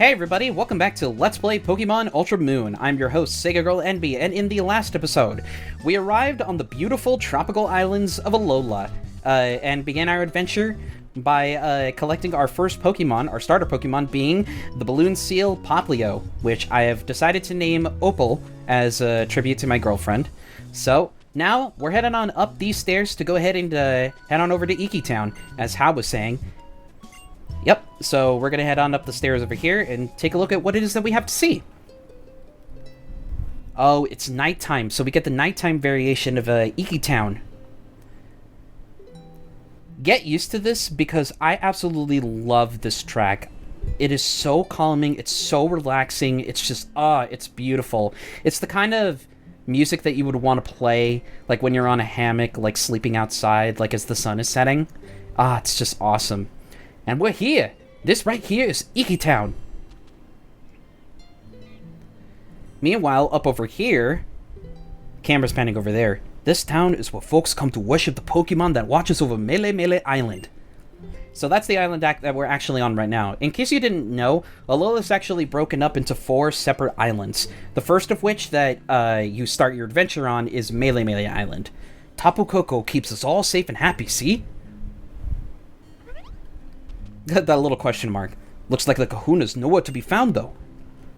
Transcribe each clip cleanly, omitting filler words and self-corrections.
Hey everybody, welcome back to Let's Play Pokemon Ultra Moon. I'm your host, Sega Girl NB, and in the last episode, we arrived on the beautiful tropical islands of Alola, and began our adventure by collecting our first Pokemon, our starter Pokemon, being the Balloon Seal Poplio, which I have decided to name Opal as a tribute to my girlfriend. So, now, we're heading on up these stairs to go ahead and head on over to Iki Town, as Hao was saying. Yep, so we're gonna head on up the stairs over here and take a look at what it is that we have to see. Oh, it's nighttime, so we get the nighttime variation of Iki Town. Get used to this, because I absolutely love this track. It is so calming, it's so relaxing, it's just, it's beautiful. It's the kind of music that you would want to play, like when you're on a hammock, like sleeping outside, like as the sun is setting. It's just awesome. And we're here! This right here is Iki Town. Meanwhile, up over here, camera's panning over there, this town is where folks come to worship the Pokemon that watches over Mele Island. So that's the island that we're actually on right now. In case you didn't know, Alola's actually broken up into 4 separate islands. The first of which that you start your adventure on is Mele Island. Tapu Koko keeps us all safe and happy, see? That little question mark. Looks like the Kahuna's nowhere to be found, though.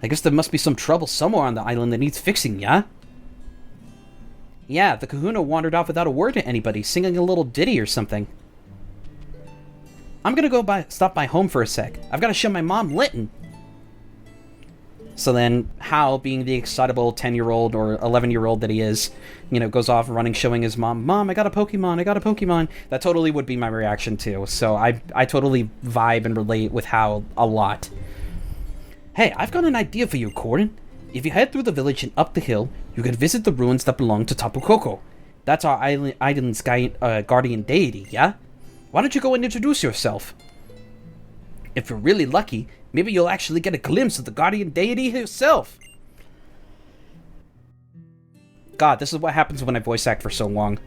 I guess there must be some trouble somewhere on the island that needs fixing, yeah? Yeah, the Kahuna wandered off without a word to anybody, singing a little ditty or something. I'm gonna go stop by home for a sec. I've gotta show my mom Linton. So then, Hal, being the excitable 10-year-old or 11-year-old that he is, goes off running, showing his mom, Mom, I got a Pokemon. That totally would be my reaction, too. So I totally vibe and relate with Hal a lot. Hey, I've got an idea for you, Corin. If you head through the village and up the hill, you can visit the ruins that belong to Tapu Koko. That's our island's guardian deity, yeah? Why don't you go and introduce yourself? If you're really lucky, maybe you'll actually get a glimpse of the guardian deity herself. God, this is what happens when I voice act for so long.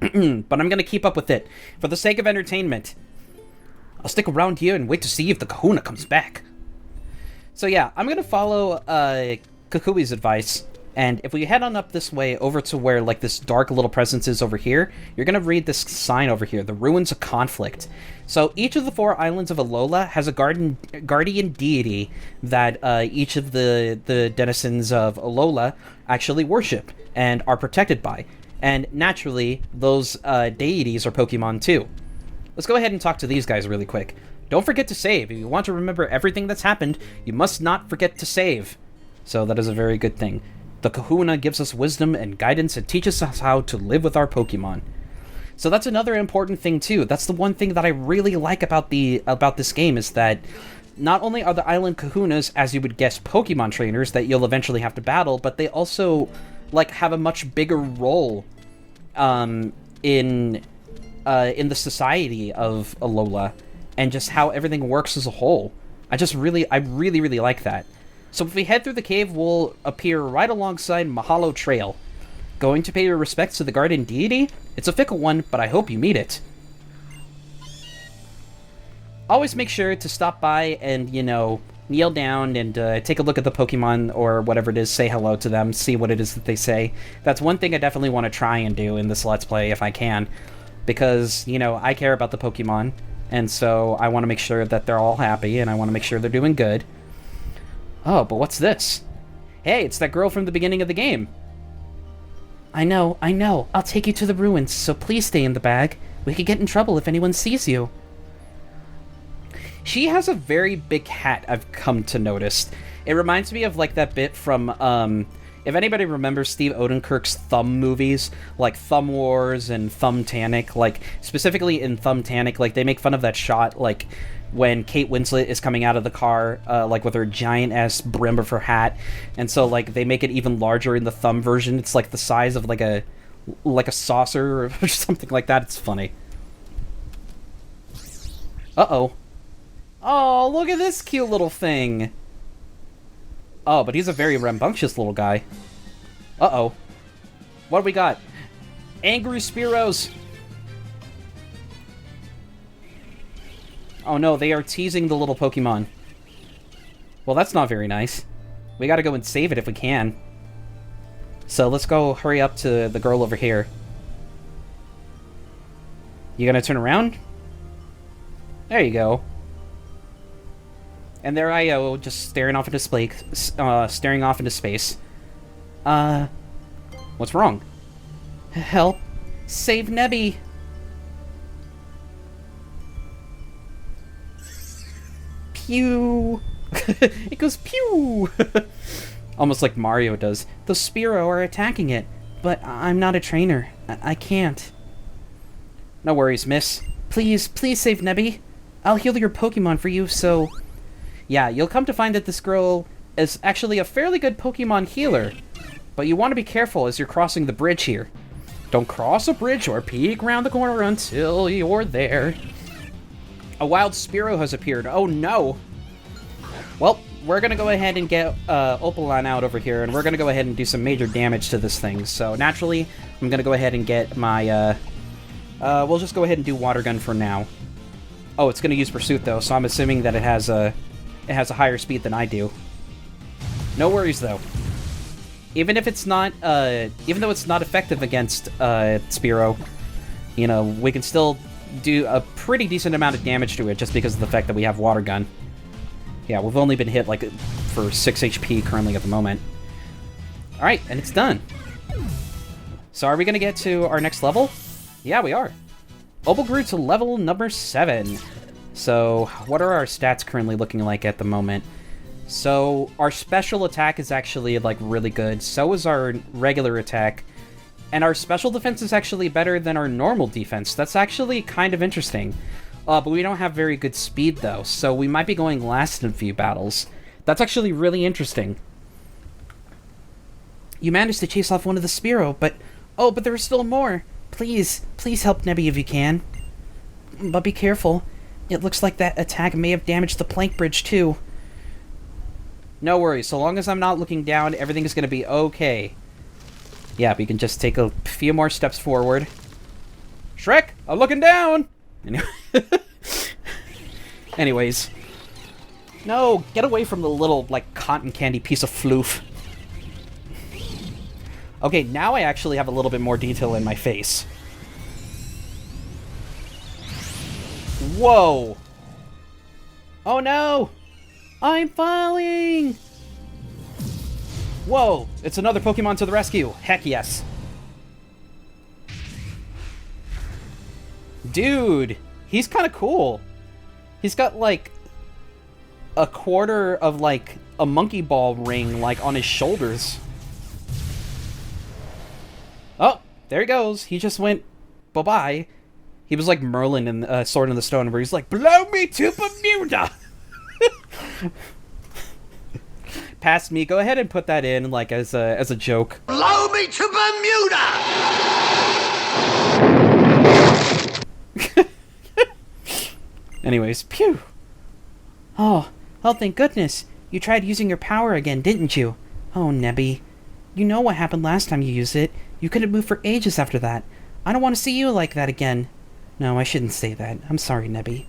But I'm gonna keep up with it, for the sake of entertainment. I'll stick around here and wait to see if the Kahuna comes back. So yeah, I'm gonna follow Kukui's advice, and if we head on up this way over to where like this dark little presence is over here, you're gonna read this sign over here, the Ruins of Conflict. So each of the 4 islands of Alola has a guardian deity that each of the denizens of Alola actually worship and are protected by. And naturally, those deities are Pokemon too. Let's go ahead and talk to these guys really quick. Don't forget to save. If you want to remember everything that's happened, you must not forget to save. So that is a very good thing. The Kahuna gives us wisdom and guidance and teaches us how to live with our Pokemon. So that's another important thing too. That's the one thing that I really like about this game, is that not only are the island Kahunas, as you would guess, Pokemon trainers that you'll eventually have to battle, but they also have a much bigger role in the society of Alola and just how everything works as a whole. I really like that. So if we head through the cave, we'll appear right alongside Mahalo Trail. Going to pay your respects to the guardian deity? It's a fickle one, but I hope you meet it. Always make sure to stop by and, kneel down and take a look at the Pokemon or whatever it is, say hello to them, see what it is that they say. That's one thing I definitely want to try and do in this Let's Play if I can. Because, I care about the Pokemon, and so I want to make sure that they're all happy, and I want to make sure they're doing good. Oh, but what's this? Hey, it's that girl from the beginning of the game. I know. I'll take you to the ruins, so please stay in the bag. We could get in trouble if anyone sees you. She has a very big hat, I've come to notice. It reminds me of, that bit from, if anybody remembers Steve Odenkirk's Thumb movies, like Thumb Wars and Thumbtanic, specifically in Thumbtanic, they make fun of that shot, when Kate Winslet is coming out of the car, with her giant-ass brim of her hat, and so, they make it even larger in the Thumb version. It's, the size of, a saucer or something like that. It's funny. Uh-oh. Oh, look at this cute little thing! Oh, but he's a very rambunctious little guy. Uh-oh. What do we got? Angry Spearows! Oh no, they are teasing the little Pokemon. Well, that's not very nice. We gotta go and save it if we can. So let's go hurry up to the girl over here. You gonna turn around? There you go. And there I go, just staring off into space. What's wrong? Help! Save Nebby! Pew! It goes pew! Almost like Mario does. The Spearow are attacking it, but I'm not a trainer. I can't. No worries, miss. Please save Nebby. I'll heal your Pokemon for you, so... Yeah, you'll come to find that this girl is actually a fairly good Pokemon healer. But you want to be careful as you're crossing the bridge here. Don't cross a bridge or peek around the corner until you're there. A wild Spearow has appeared. Oh no! Well, we're going to go ahead and get Opaline out over here, and we're going to go ahead and do some major damage to this thing. So naturally, I'm going to go ahead and get my... we'll just go ahead and do Water Gun for now. Oh, it's going to use Pursuit, though, so I'm assuming that it has a higher speed than I do. No worries, though. Even if it's not, even though it's not effective against Spearow, you know, we can still do a pretty decent amount of damage to it just because of the fact that we have Water Gun. Yeah, we've only been hit, like, for 6 HP currently at the moment. Alright, and it's done. So are we going to get to our next level? Yeah, we are. Opal grew to level number 7. So, what are our stats currently looking like at the moment? So, our special attack is actually, like, really good. So is our regular attack. And our special defense is actually better than our normal defense. That's actually kind of interesting. But we don't have very good speed, though, so we might be going last in a few battles. That's actually really interesting. You managed to chase off one of the Spearow, but... Oh, but there are still more! Please help Nebby if you can. But be careful. It looks like that attack may have damaged the plank bridge, too. No worries, so long as I'm not looking down, everything is going to be okay. Yeah, we can just take a few more steps forward. Shrek, I'm looking down! Anyways. No, get away from the little, like, cotton candy piece of floof. Okay, now I actually have a little bit more detail in my face. Whoa! Oh no! I'm falling! Whoa! It's another Pokemon to the rescue! Heck yes! Dude! He's kind of cool. He's got, like, a quarter of, like, a monkey ball ring, like, on his shoulders. Oh! There he goes! He just went bye-bye. He was like Merlin in Sword in the Stone, where he's like, blow me to Bermuda! Past me. Go ahead and put that in, like, as a joke. Blow me to Bermuda! Anyways, pew! Oh, thank goodness. You tried using your power again, didn't you? Oh, Nebby. You know what happened last time you used it. You couldn't move for ages after that. I don't want to see you like that again. No, I shouldn't say that. I'm sorry, Nebby.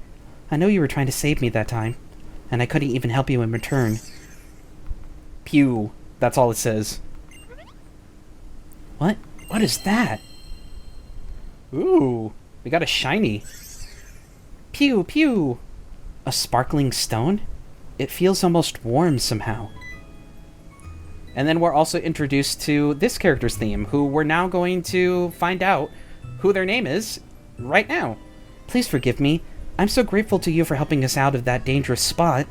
I know you were trying to save me that time, and I couldn't even help you in return. Pew. That's all it says. What? What is that? Ooh, we got a shiny. Pew, pew. A sparkling stone? It feels almost warm somehow. And then we're also introduced to this character's theme, who we're now going to find out who their name is right now. Please forgive me. I'm so grateful to you for helping us out of that dangerous spot.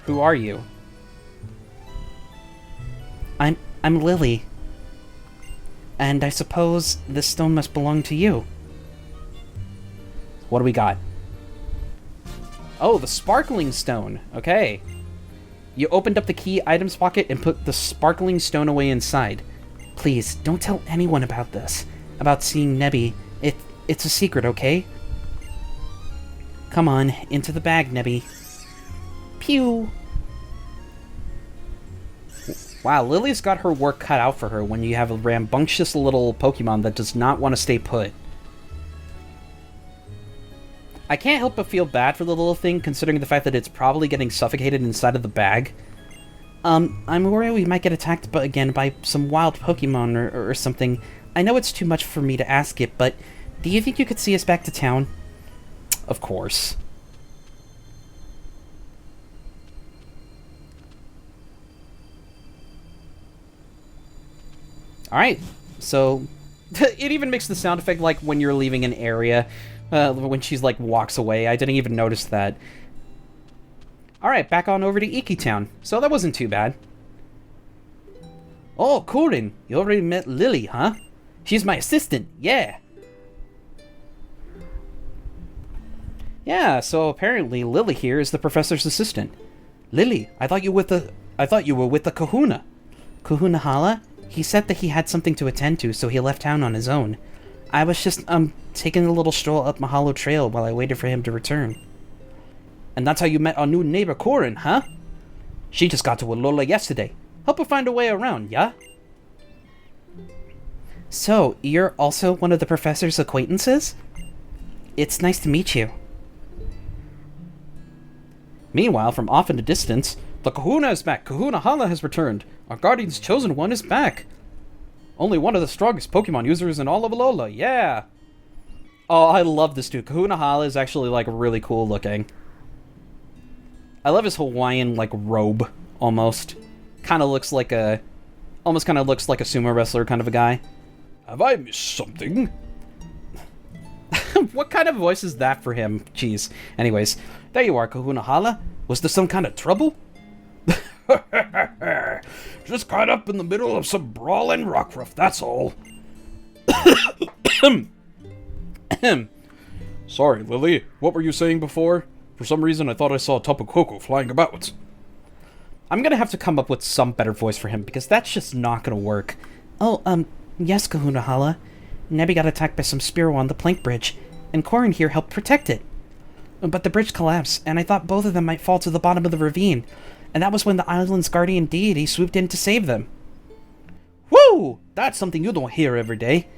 Who are you? I'm Lily. And I suppose this stone must belong to you. What do we got? Oh, the sparkling stone. Okay. You opened up the key items pocket and put the sparkling stone away inside. Please, don't tell anyone about this. About seeing Nebby. It's a secret, okay? Come on, into the bag, Nebby. Pew! Wow, Lily's got her work cut out for her when you have a rambunctious little Pokemon that does not want to stay put. I can't help but feel bad for the little thing, considering the fact that it's probably getting suffocated inside of the bag. I'm worried we might get attacked again by some wild Pokemon or something. I know it's too much for me to ask it, but do you think you could see us back to town? Of course. Alright, so it even makes the sound effect like when you're leaving an area, when she's like walks away. I didn't even notice that. Alright, back on over to Iki Town. So that wasn't too bad. Oh, Corin, you already met Lily, huh? She's my assistant, yeah. Yeah, so apparently Lily here is the professor's assistant. Lily, I thought you were with the Kahuna. Kahuna Hala? He said that he had something to attend to, so he left town on his own. I was just, taking a little stroll up Mahalo Trail while I waited for him to return. And that's how you met our new neighbor Corin, huh? She just got to Alola yesterday. Help her find a way around, yeah? So, you're also one of the professor's acquaintances? It's nice to meet you. Meanwhile, from off in the distance, the Kahuna is back. Kahuna Hala has returned. Our guardian's chosen one is back. Only one of the strongest Pokemon users in all of Alola, yeah! Oh, I love this dude. Kahuna Hala is actually, like, really cool looking. I love his Hawaiian, like, robe, almost. Almost kind of looks like a sumo wrestler kind of a guy. Have I missed something? What kind of voice is that for him? Jeez. Anyways, there you are, Kahuna Hala. Was there some kind of trouble? Just caught up in the middle of some brawling Rockruff, that's all. Sorry, Lily. What were you saying before? For some reason, I thought I saw Tapu Koko flying about. I'm gonna have to come up with some better voice for him, because that's just not gonna work. Oh, yes, Kahuna Hala. Nebby got attacked by some Spearow on the plank bridge, and Corin here helped protect it. But the bridge collapsed, and I thought both of them might fall to the bottom of the ravine, and that was when the island's guardian deity swooped in to save them. Woo! That's something you don't hear every day.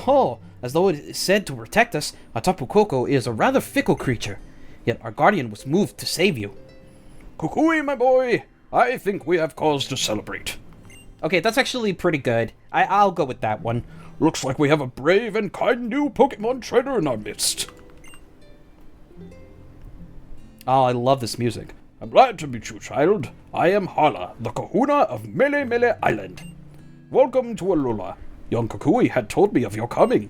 Oh, as though it is said to protect us, a Tapu Koko is a rather fickle creature, yet our guardian was moved to save you. Kukui, my boy, I think we have cause to celebrate. Okay, that's actually pretty good. I'll go with that one. Looks like we have a brave and kind new Pokemon trainer in our midst. Oh, I love this music. I'm glad to meet you, child. I am Hala, the Kahuna of Mele Mele Island. Welcome to Alola. Young Kukui had told me of your coming.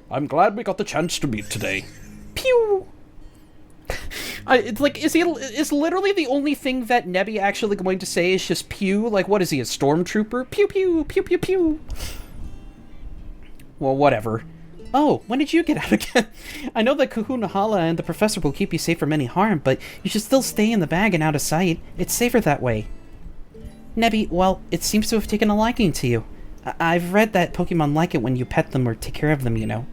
I'm glad we got the chance to meet today. Pew! It's like, is literally the only thing that Nebby actually going to say is just pew? Like, what is he, a stormtrooper? Pew pew, pew pew pew. Well, whatever. Oh, when did you get out again? I know that Kahuna Hala and the professor will keep you safe from any harm, but you should still stay in the bag and out of sight. It's safer that way. Nebby, well, it seems to have taken a liking to you. I've read that Pokemon like it when you pet them or take care of them, you know.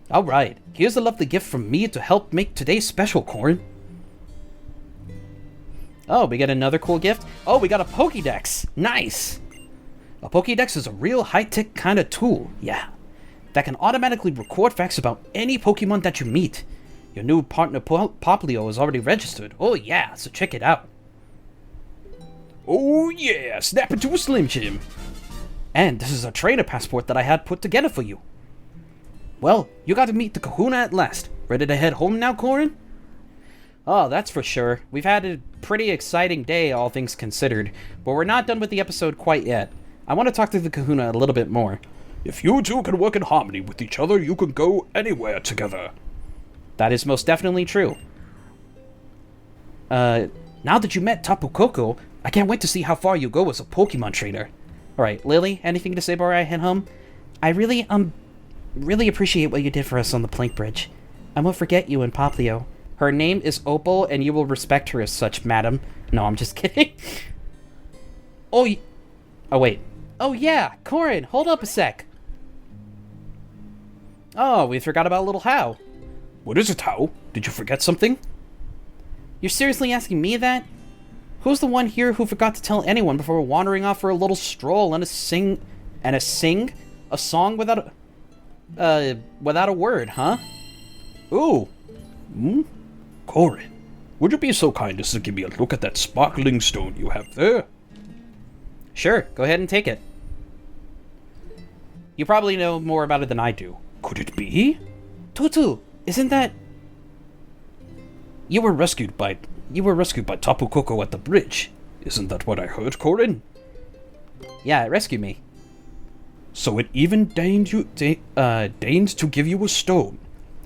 Alright, here's a lovely gift from me to help make today special, Corin. Oh, we got another cool gift? Oh, we got a Pokédex! Nice! A Pokédex is a real high-tech kind of tool, yeah, that can automatically record facts about any Pokemon that you meet. Your new partner Poplio is already registered. Oh yeah, so check it out. Oh yeah, snap into a Slim Jim. And this is a trainer passport that I had put together for you. Well, you got to meet the Kahuna at last. Ready to head home now, Corin? Oh, that's for sure. We've had a pretty exciting day, all things considered, but we're not done with the episode quite yet. I want to talk to the Kahuna a little bit more. If you two can work in harmony with each other, you can go anywhere together. That is most definitely true. Now that you met Tapu Koko, I can't wait to see how far you go as a Pokemon trainer. Alright, Lily, anything to say before I head home? I really appreciate what you did for us on the plank bridge. I won't forget you and Poplio. Her name is Opal, and you will respect her as such, madam. No, I'm just kidding. Oh, wait. Oh, yeah, Corin, hold up a sec. Oh, we forgot about little Hao. What is it, Hao? Did you forget something? You're seriously asking me that? Who's the one here who forgot to tell anyone before wandering off for a little stroll and a song without a... Without a word, huh? Ooh. Hmm? Corin, would you be so kind as to give me a look at that sparkling stone you have there? Sure, go ahead and take it. You probably know more about it than I do. Could it be? Tutu, isn't that... You were rescued by Tapu Koko at the bridge. Isn't that what I heard, Corin? Yeah, it rescued me. So it even deigned to give you a stone.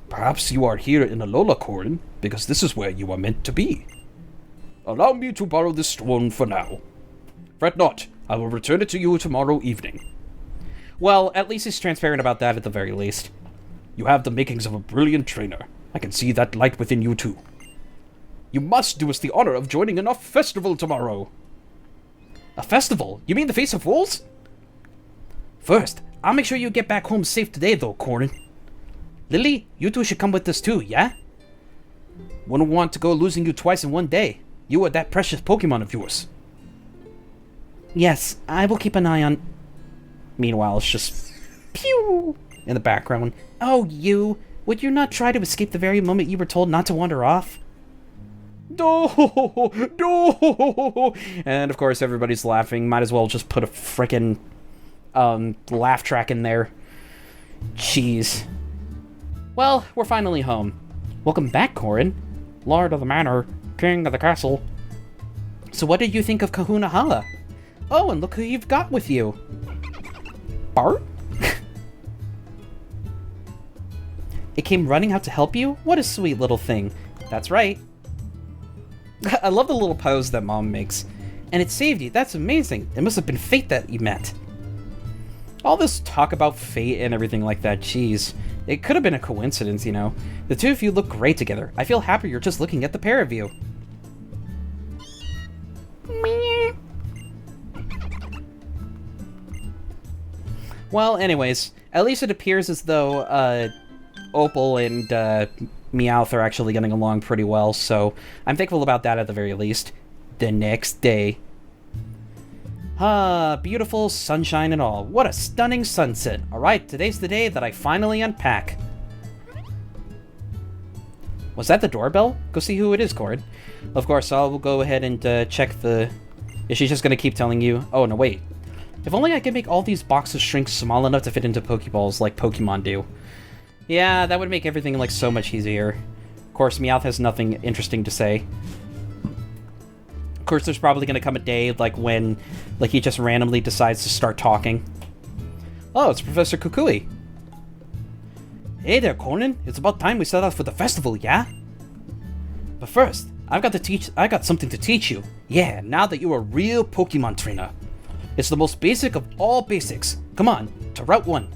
Perhaps you are here in Alola, Corin, because this is where you are meant to be. Allow me to borrow this stone for now. Fret not, I will return it to you tomorrow evening. Well, at least he's transparent about that at the very least. You have the makings of a brilliant trainer. I can see that light within you too. You must do us the honor of joining in our festival tomorrow. A festival? You mean the Feast of Fools? First, I'll make sure you get back home safe today though, Corin. Lily, you two should come with us too, yeah? Wouldn't want to go losing you twice in one day. You are that precious Pokemon of yours. Yes, I will keep an eye on... Meanwhile, it's just... Pew! In the background. Oh, you! Would you not try to escape the very moment you were told not to wander off? No! No! And of course, everybody's laughing. Might as well just put a frickin' laugh track in there. Jeez. Well, we're finally home. Welcome back, Corin. Lord of the Manor, King of the Castle. So what did you think of Kahuna Hala? Oh, and look who you've got with you. Bart? It came running out to help you? What a sweet little thing. That's right. I love the little pose that Mom makes. And it saved you. That's amazing. It must have been fate that you met. All this talk about fate and everything like that, jeez. It could have been a coincidence, you know. The two of you look great together. I feel happier just looking at the pair of you. Well, anyways, at least it appears as though Opal and Meowth are actually getting along pretty well, so I'm thankful about that at the very least. The next day. Ah, beautiful sunshine and all. What a stunning sunset. Alright, today's the day that I finally unpack. Was that the doorbell? Go see who it is, Cord. Of course, I'll go ahead and check the... Is she just gonna keep telling you? Oh, no, wait. If only I could make all these boxes shrink small enough to fit into Pokeballs like Pokemon do. Yeah, that would make everything, like, so much easier. Of course, Meowth has nothing interesting to say. Of course, there's probably gonna come a day, like, when, like, he just randomly decides to start talking. Oh, it's Professor Kukui. Hey there, Conan. It's about time we set out for the festival, yeah? But first, I got something to teach you. Yeah, now that you're a real Pokemon trainer. It's the most basic of all basics. Come on, to Route 1.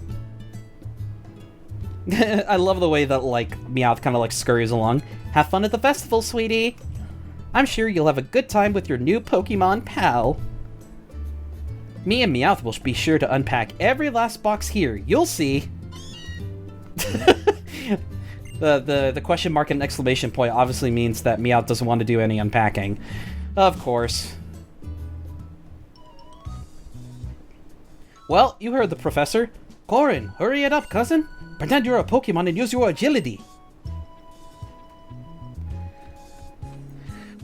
I love the way that, like, Meowth kind of, like, scurries along. Have fun at the festival, sweetie. I'm sure you'll have a good time with your new Pokemon pal. Me and Meowth will be sure to unpack every last box here. You'll see. The question mark and exclamation point obviously means that Meowth doesn't want to do any unpacking. Of course. Well, you heard the professor. Corin, hurry it up, cousin. Pretend you're a Pokemon and use your agility.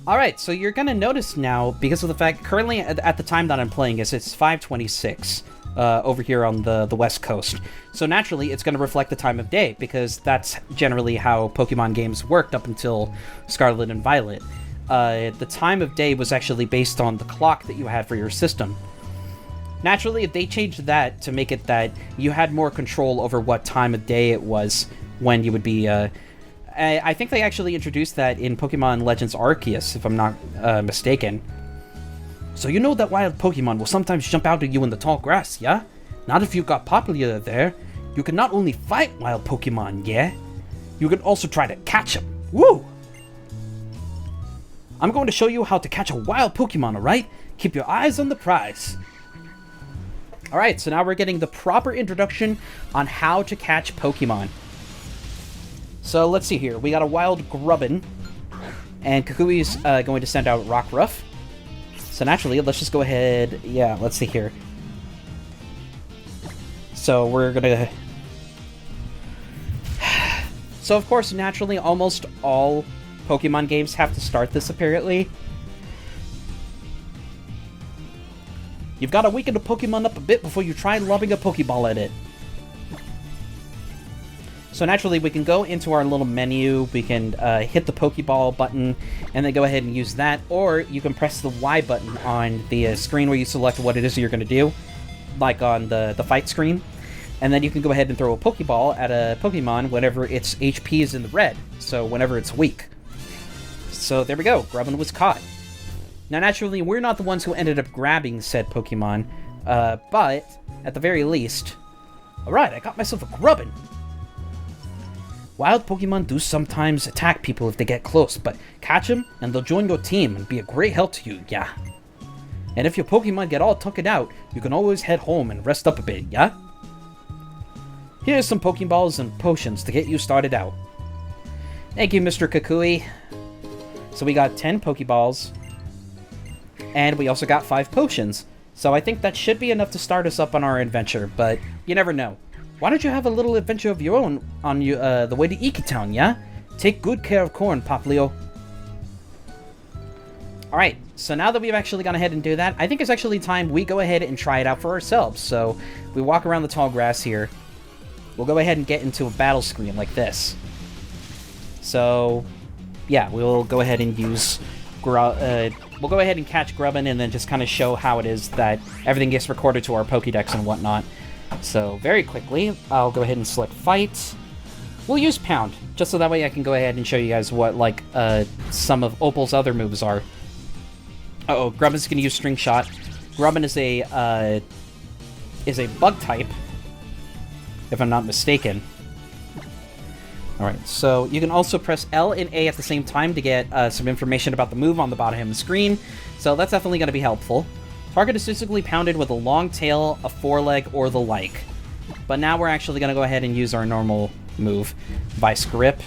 Alright, so you're gonna notice now, because of the fact, currently at the time that I'm playing this, it's 5:26 over here on the West Coast. So naturally, it's gonna reflect the time of day, because that's generally how Pokemon games worked up until Scarlet and Violet. The time of day was actually based on the clock that you had for your system. Naturally, if they changed that to make it that you had more control over what time of day it was when you would be... I think they actually introduced that in Pokemon Legends Arceus, if I'm not mistaken. So you know that wild Pokemon will sometimes jump out at you in the tall grass, yeah? Not if you got popular there. You can not only fight wild Pokemon, yeah? You can also try to catch them. Woo! I'm going to show you how to catch a wild Pokemon, alright? Keep your eyes on the prize. Alright, so now we're getting the proper introduction on how to catch Pokemon. So let's see here. We got a wild Grubbin, and Kukui's going to send out Rockruff. So naturally, let's just go ahead... Yeah, let's see here. So we're gonna... So, of course, naturally, almost all Pokemon games have to start this, apparently. You've got to weaken the Pokemon up a bit before you try lobbing a Pokeball at it. So naturally, we can go into our little menu, we can hit the Pokeball button, and then go ahead and use that, or you can press the Y button on the screen where you select what it is you're going to do, like on the fight screen. And then you can go ahead and throw a Pokeball at a Pokemon whenever its HP is in the red, so whenever it's weak. So there we go, Grubbin was caught. Now naturally, we're not the ones who ended up grabbing said Pokemon, but at the very least... Alright, I got myself a Grubbin! Wild Pokemon do sometimes attack people if they get close, but catch them and they'll join your team and be a great help to you, yeah? And if your Pokemon get all tuckered out, you can always head home and rest up a bit, yeah? Here's some Pokeballs and potions to get you started out. Thank you, Mr. Kukui. So we got 10 Pokeballs, and we also got 5 potions. So I think that should be enough to start us up on our adventure, but you never know. Why don't you have a little adventure of your own on the way to Iki Town, yeah? Take good care of Corn, Poplio. Alright, so now that we've actually gone ahead and do that, I think it's actually time we go ahead and try it out for ourselves. So, we walk around the tall grass here. We'll go ahead and get into a battle screen like this. So, yeah, we'll go ahead and use... we'll go ahead and catch Grubbin and then just kind of show how it is that everything gets recorded to our Pokédex and whatnot. So, very quickly, I'll go ahead and select Fight. We'll use Pound, just so that way I can go ahead and show you guys what, like, some of Opal's other moves are. Uh-oh, Grubbin's gonna use String Shot. Grubbin is a Bug type, if I'm not mistaken. Alright, so you can also press L and A at the same time to get some information about the move on the bottom of the screen, so that's definitely going to be helpful. Target is physically pounded with a long tail, a foreleg, or the like. But now we're actually going to go ahead and use our normal move, Vice Grip.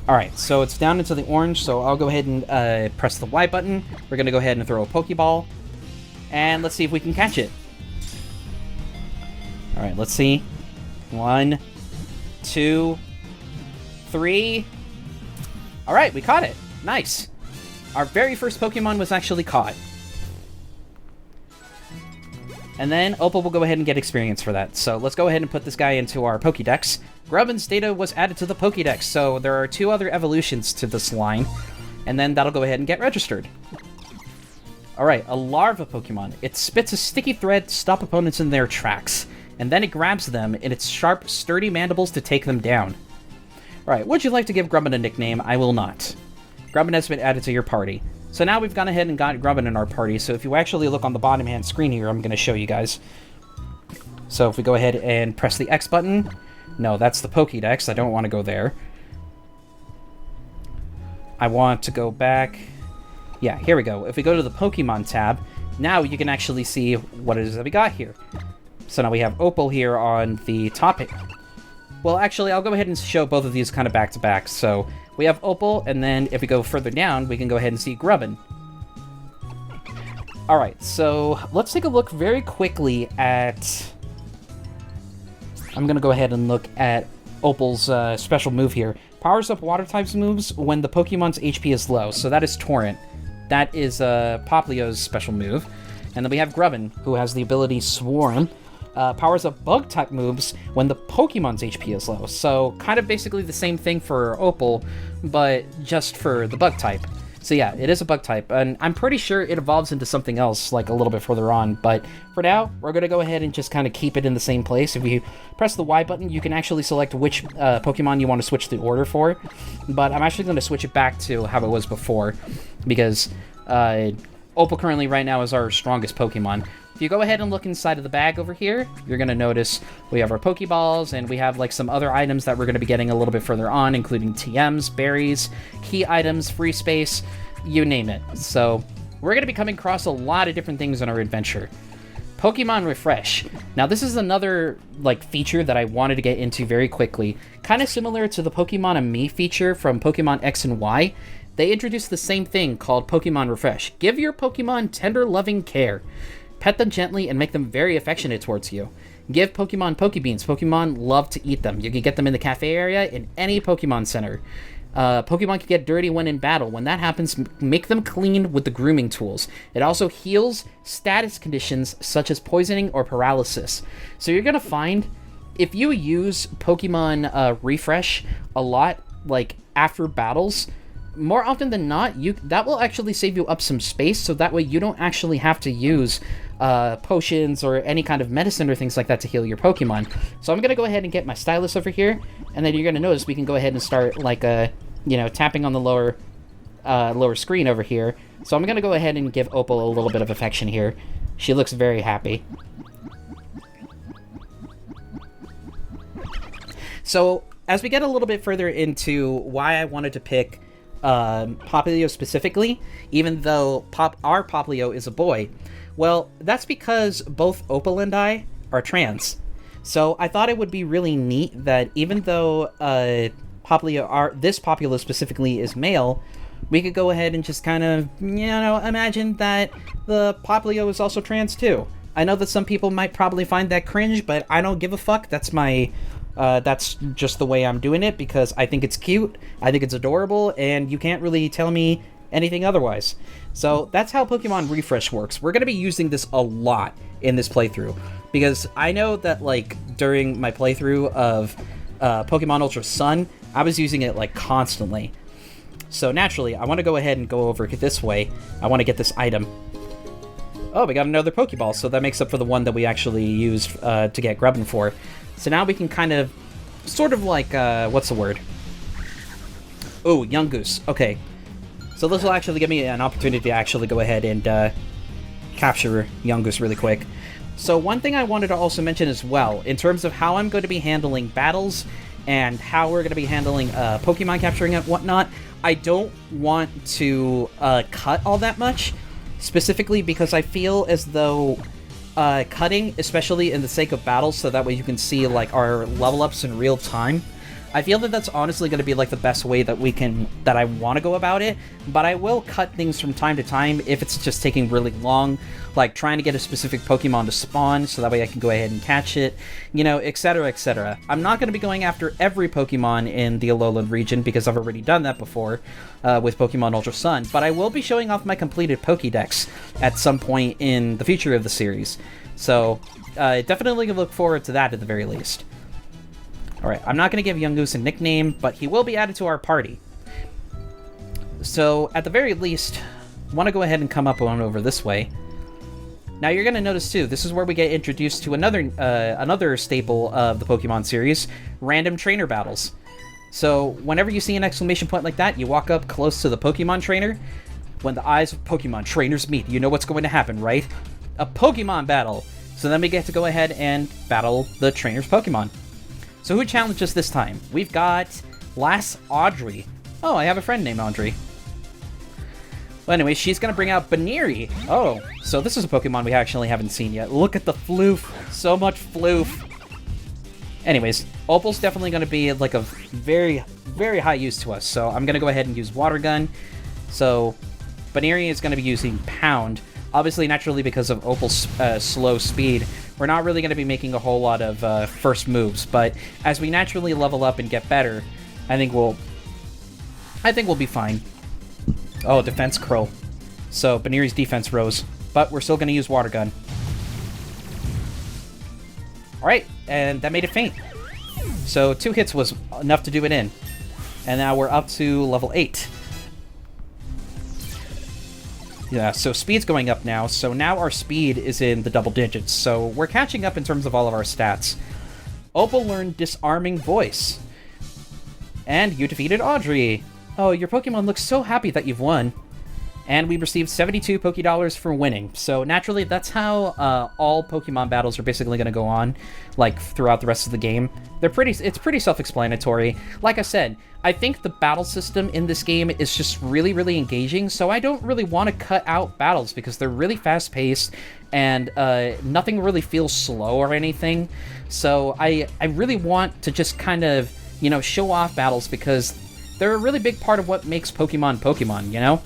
Alright, so it's down into the orange, so I'll go ahead and press the Y button. We're going to go ahead and throw a Pokeball. And let's see if we can catch it. Alright, let's see. 1, 2, 3... Alright, we caught it. Nice. Our very first Pokemon was actually caught. And then Opal will go ahead and get experience for that. So let's go ahead and put this guy into our Pokédex. Grubbin's data was added to the Pokédex, so there are 2 other evolutions to this line. And then that'll go ahead and get registered. Alright, a larva Pokemon. It spits a sticky thread to stop opponents in their tracks. And then it grabs them in its sharp, sturdy mandibles to take them down. Alright, would you like to give Grubbin a nickname? I will not. Grubbin has been added to your party. So now we've gone ahead and got Grubbin in our party, so if you actually look on the bottom hand screen here, I'm going to show you guys. So if we go ahead and press the X button... No, that's the Pokédex, I don't want to go there. I want to go back... Yeah, here we go. If we go to the Pokemon tab, now you can actually see what it is that we got here. So now we have Opal here on the top. Well, actually, I'll go ahead and show both of these kind of back to back. So we have Opal, and then if we go further down, we can go ahead and see Grubbin. Alright, so let's take a look very quickly at... I'm going to go ahead and look at Opal's special move here. Powers up water types moves when the Pokemon's HP is low. So that is Torrent. That is Poplio's special move. And then we have Grubbin, who has the ability Swarm. Powers up bug-type moves when the Pokemon's HP is low. So, kind of basically the same thing for Opal, but just for the bug-type. So yeah, it is a bug-type, and I'm pretty sure it evolves into something else, like, a little bit further on. But for now, we're going to go ahead and just kind of keep it in the same place. If you press the Y button, you can actually select which Pokemon you want to switch the order for. But I'm actually going to switch it back to how it was before, because Opal currently right now is our strongest Pokemon. If you go ahead and look inside of the bag over here, you're going to notice we have our Pokeballs, and we have like some other items that we're going to be getting a little bit further on, including TMs, berries, key items, free space, you name it. So we're going to be coming across a lot of different things on our adventure. Pokemon Refresh. Now this is another like feature that I wanted to get into very quickly. Kind of similar to the Pokemon and Me feature from Pokemon X and Y. They introduced the same thing called Pokemon Refresh. Give your Pokemon tender, loving care. Pet them gently and make them very affectionate towards you. Give Pokemon Pokebeans. Pokemon love to eat them. You can get them in the cafe area in any Pokemon Center. Pokemon can get dirty when in battle. When that happens, make them clean with the grooming tools. It also heals status conditions such as poisoning or paralysis. So you're going to find, if you use Pokemon Refresh a lot, like after battles, more often than not, that will actually save you up some space, so that way you don't actually have to use potions or any kind of medicine or things like that to heal your Pokemon. So I'm going to go ahead and get my stylus over here, and then you're going to notice we can go ahead and start, like, tapping on the lower screen over here. So I'm going to go ahead and give Opal a little bit of affection here. She looks very happy. So, as we get a little bit further into why I wanted to pick Popplio specifically, even though our Popplio is a boy, well, that's because both Opal and I are trans. So I thought it would be really neat that even though this Popplio specifically is male, we could go ahead and just kind of, imagine that the Popplio is also trans too. I know that some people might probably find that cringe, but I don't give a fuck. That's just the way I'm doing it, because I think it's cute, I think it's adorable, and you can't really tell me anything otherwise. So that's how Pokemon Refresh works. We're going to be using this a lot in this playthrough, because I know that, like, during my playthrough of Pokemon Ultra Sun, I was using it, like, constantly. So naturally, I want to go ahead and go over this way. I want to get this item. Oh, we got another Pokeball, so that makes up for the one that we actually used to get Grubbin for. So now we can kind of, sort of like, what's the word? Oh, Young Goose. Okay. So this will actually give me an opportunity to actually go ahead and capture Young Goose really quick. So one thing I wanted to also mention as well, in terms of how I'm going to be handling battles and how we're going to be handling Pokemon capturing and whatnot, I don't want to cut all that much, specifically because I feel as though cutting, especially in the sake of battles, so that way you can see, like, our level ups in real time, I feel that that's honestly going to be, like, the best way that I want to go about it, but I will cut things from time to time if it's just taking really long, like trying to get a specific Pokemon to spawn, so that way I can go ahead and catch it, etc., etc. I'm not going to be going after every Pokemon in the Alolan region, because I've already done that before with Pokemon Ultra Sun, but I will be showing off my completed Pokédex at some point in the future of the series, so definitely look forward to that at the very least. Alright, I'm not going to give Young Goose a nickname, but he will be added to our party. So, at the very least, I want to go ahead and come up on over this way. Now, you're going to notice, too, this is where we get introduced to another staple of the Pokemon series, random trainer battles. So, whenever you see an exclamation point like that, you walk up close to the Pokemon trainer. When the eyes of Pokemon trainers meet, you know what's going to happen, right? A Pokemon battle! So then we get to go ahead and battle the trainer's Pokemon. So who challenged us this time? We've got Lass Audrey. Oh, I have a friend named Audrey. Well, anyway, she's going to bring out Baneri. Oh, so this is a Pokemon we actually haven't seen yet. Look at the floof. So much floof. Anyways, Opal's definitely going to be, like, a very, very high use to us. So I'm going to go ahead and use Water Gun. So Baneri is going to be using Pound. Obviously, naturally, because of Opal's slow speed, we're not really going to be making a whole lot of first moves, but as we naturally level up and get better, I think we'll be fine. Oh, defense Crow. So Baneri's defense rose, but we're still going to use Water Gun. Alright, and that made it faint. So 2 hits was enough to do it in. And now we're up to level 8. Yeah, so speed's going up now, so now our speed is in the double digits, so we're catching up in terms of all of our stats. Opal learned Disarming Voice. And you defeated Audrey. Oh, your Pokemon looks so happy that you've won. And we received 72 Pokédollars for winning. So naturally, that's how all Pokemon battles are basically going to go on, like, throughout the rest of the game. It's pretty self-explanatory. Like I said, I think the battle system in this game is just really, really engaging, so I don't really want to cut out battles because they're really fast-paced, and nothing really feels slow or anything. So I really want to just kind of, show off battles because they're a really big part of what makes Pokemon Pokemon, you know?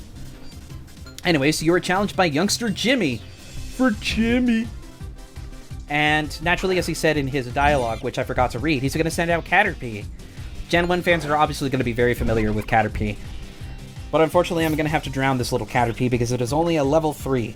Anyways, you were challenged by youngster Jimmy. For Jimmy. And naturally, as he said in his dialogue, which I forgot to read, he's going to send out Caterpie. Gen 1 fans are obviously going to be very familiar with Caterpie. But unfortunately, I'm going to have to drown this little Caterpie because it is only a level 3.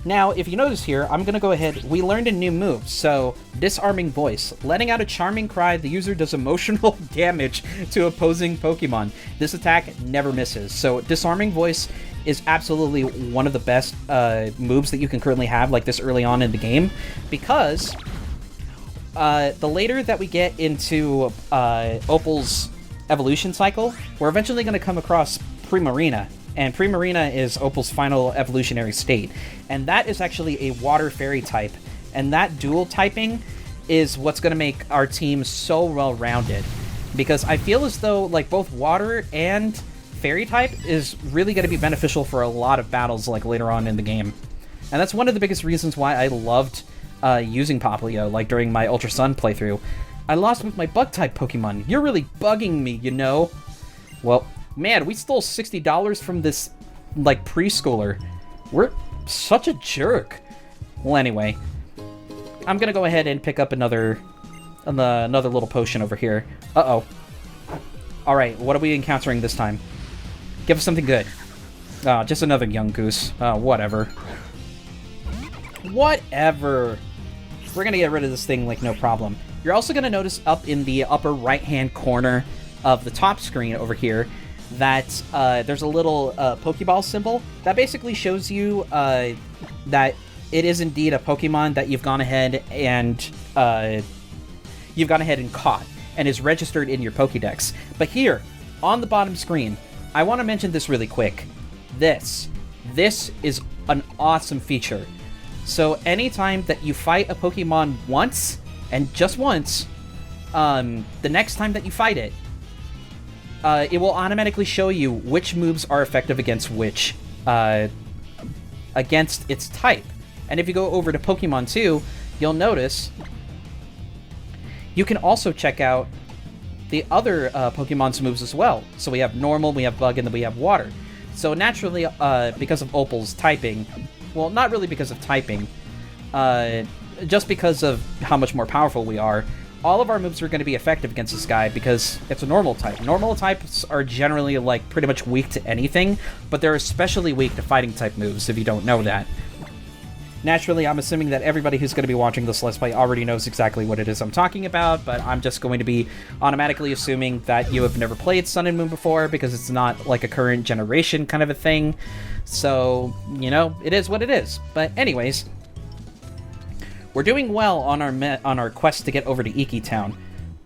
Now, if you notice here, I'm going to go ahead. We learned a new move, so Disarming Voice. Letting out a charming cry, the user does emotional damage to opposing Pokemon. This attack never misses. So Disarming Voice is absolutely one of the best moves that you can currently have, like this early on in the game, because the later that we get into Opal's evolution cycle, we're eventually going to come across Primarina. And Primarina is Opal's final evolutionary state. And that is actually a water fairy type. And that dual typing is what's going to make our team so well-rounded. Because I feel as though like both water and fairy type is really going to be beneficial for a lot of battles like later on in the game. And that's one of the biggest reasons why I loved using Popplio, like during my Ultra Sun playthrough. I lost with my bug-type Pokemon. You're really bugging me, you know? Well, man, we stole $60 from this, like, preschooler. We're such a jerk. Well, anyway, I'm gonna go ahead and pick up another little potion over here. Uh-oh. Alright, what are we encountering this time? Give us something good. Just another young goose. Whatever. Whatever. We're gonna get rid of this thing like no problem. You're also gonna notice up in the upper right-hand corner of the top screen over here that there's a little Pokeball symbol that basically shows you that it is indeed a Pokemon that you've gone ahead and caught and is registered in your Pokédex. But here on the bottom screen, I want to mention this really quick. This is an awesome feature. So anytime that you fight a Pokemon once and just once, the next time that you fight it, it will automatically show you which moves are effective against which, against its type. And if you go over to Pokemon 2, you'll notice you can also check out the other Pokemon's moves as well. So we have Normal, we have Bug, and then we have Water. So naturally, because of Opal's typing, well, not really because of typing, just because of how much more powerful we are, all of our moves are going to be effective against this guy because it's a normal type. Normal types are generally, like, pretty much weak to anything, but they're especially weak to fighting type moves, if you don't know that. Naturally, I'm assuming that everybody who's going to be watching this Let's Play already knows exactly what it is I'm talking about, but I'm just going to be automatically assuming that you have never played Sun and Moon before because it's not, like, a current generation kind of a thing. So, you know, it is what it is. But anyways, we're doing well on our quest to get over to Iki Town.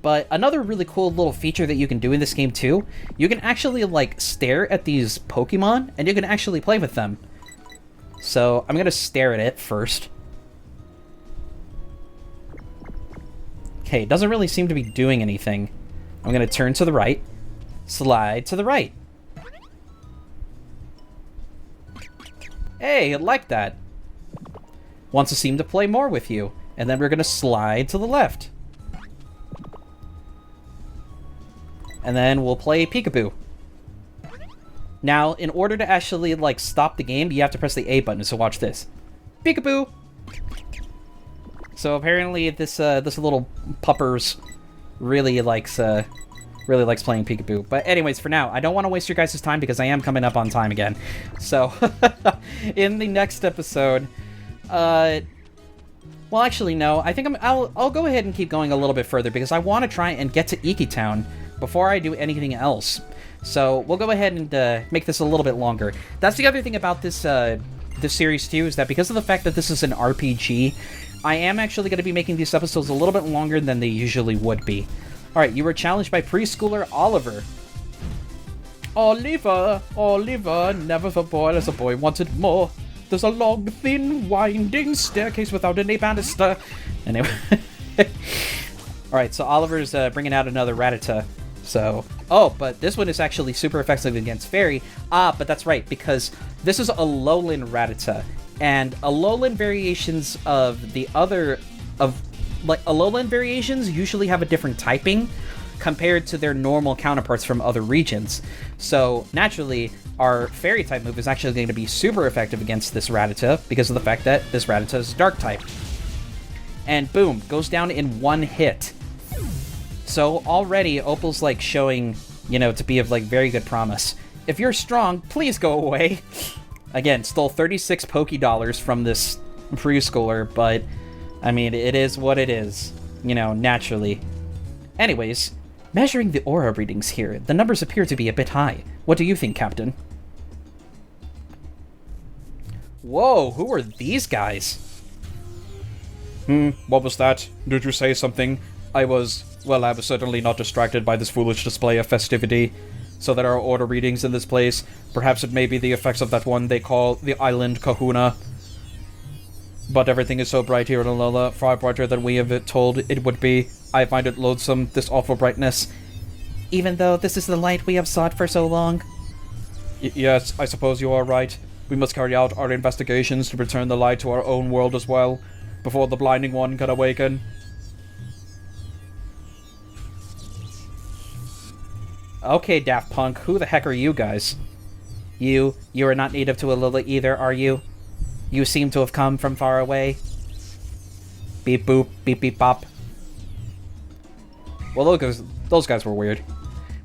But another really cool little feature that you can do in this game too, you can actually like stare at these Pokemon and you can actually play with them. So I'm gonna stare at it first. Okay, it doesn't really seem to be doing anything. I'm gonna turn to the right, slide to the right. Hey, it liked that. Wants to seem to play more with you. And then we're gonna slide to the left. And then we'll play Peekaboo. Now, in order to actually, like, stop the game, you have to press the A button, so watch this. Peekaboo! So apparently this little puppers really likes playing Peekaboo. But anyways, for now, I don't want to waste your guys' time because I am coming up on time again. So, in the next episode, well, actually, no. I think I'll go ahead and keep going a little bit further because I want to try and get to Iki Town before I do anything else. So we'll go ahead and make this a little bit longer. That's the other thing about this series too, is that because of the fact that this is an RPG, I am actually going to be making these episodes a little bit longer than they usually would be. All right, you were challenged by preschooler Oliver. Oliver, never the boy as a boy wanted more. There's a long, thin, winding staircase without any banister. Anyway. Alright, so Oliver's bringing out another Rattata. So, oh, but this one is actually super effective against Fairy. But that's right, because this is a Alolan Rattata. And Alolan variations of the other... Alolan variations usually have a different typing compared to their normal counterparts from other regions. So, naturally, our Fairy type move is actually going to be super effective against this Rattata because of the fact that this Rattata is Dark type. and boom, goes down in one hit. So already Opal's like showing, you know, to be of like very good promise. If you're strong, please go away. Again, stole 36 Poké-Dollars from this preschooler, but I mean, it is what it is, you know, naturally. Anyways, measuring the aura readings here, the numbers appear to be a bit high. What do you think, Captain? Whoa, who are these guys? What was that? Did you say something? I was certainly not distracted by this foolish display of festivity. So there are order readings in this place. Perhaps it may be the effects of that one they call the island Kahuna. But everything is so bright here in Alola, far brighter than we have told it would be. I find it loathsome, this awful brightness. Even though this is the light we have sought for so long? Yes, I suppose you are right. We must carry out our investigations to return the light to our own world as well, before the blinding one can awaken. Okay, Daft Punk, who the heck are you guys? You are not native to Alola either, are you? You seem to have come from far away. Beep boop, beep beep bop. Well, those guys were weird.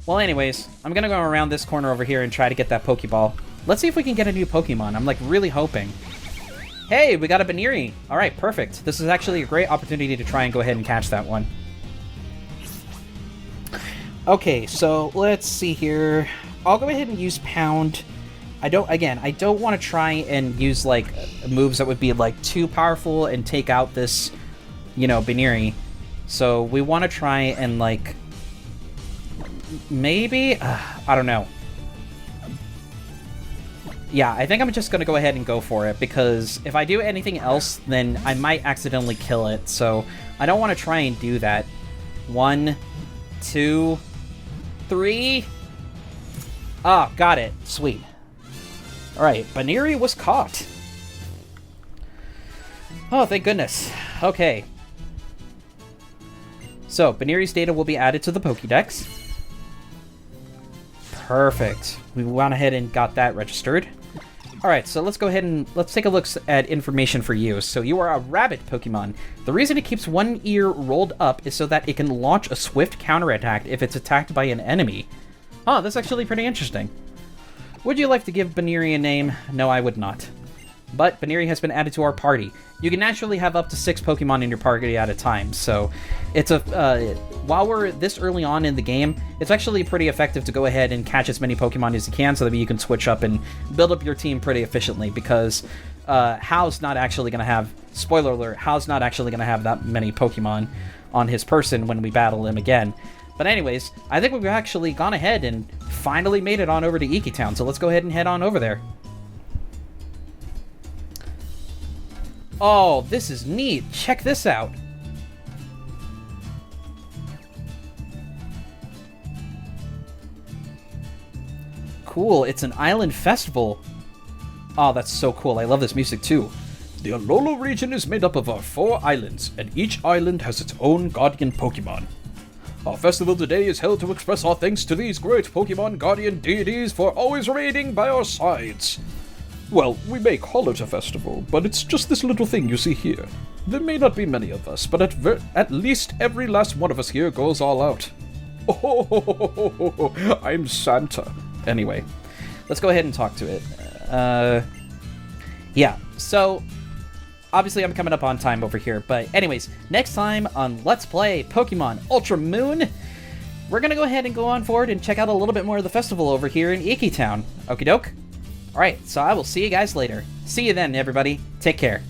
Well, anyways, I'm gonna go around this corner over here and try to get that Pokeball. Let's see if we can get a new Pokemon. I'm like really hoping. Hey, we got a Baniri. Alright, perfect. This is actually a great opportunity to try and go ahead and catch that one. Okay, so let's see here. I'll go ahead and use Pound. I don't want to try and use, like, moves that would be, like, too powerful and take out this, you know, Baniri. So we want to try and, like, maybe? I don't know. Yeah, I think I'm just going to go ahead and go for it, because if I do anything else, then I might accidentally kill it. So I don't want to try and do that. 1, 2, 3. Ah, got it. Sweet. Alright, Baniri was caught. Oh, thank goodness. Okay. So, Baniri's data will be added to the Pokédex. Perfect. We went ahead and got that registered. Alright, so let's go ahead and let's take a look at information for you. So you are a rabbit Pokemon. The reason it keeps one ear rolled up is so that it can launch a swift counterattack if it's attacked by an enemy. Oh, that's actually pretty interesting. Would you like to give Baniri a name? No, I would not. But Baniri has been added to our party. You can naturally have up to 6 Pokemon in your party at a time, so it's a while we're this early on in the game, it's actually pretty effective to go ahead and catch as many Pokemon as you can so that you can switch up and build up your team pretty efficiently, because Hal's not actually going to have, spoiler alert, Hal's not actually going to have that many Pokemon on his person when we battle him again. But anyways, I think we've actually gone ahead and finally made it on over to Iki Town, so let's go ahead and head on over there. Oh, this is neat. Check this out. Cool, it's an island festival. Oh, that's so cool. I love this music too. The Alola region is made up of our 4 islands, and each island has its own guardian Pokemon. Our festival today is held to express our thanks to these great Pokemon guardian deities for always remaining by our sides. Well, we may call it a festival, but it's just this little thing you see here. There may not be many of us, but at least every last one of us here goes all out. Oh, I'm Santa. Anyway, let's go ahead and talk to it. Yeah, so obviously I'm coming up on time over here, but anyways, next time on Let's Play Pokemon Ultra Moon, we're gonna go ahead and go on forward and check out a little bit more of the festival over here in Iki Town. Okie doke? Alright, so I will see you guys later. See you then, everybody. Take care.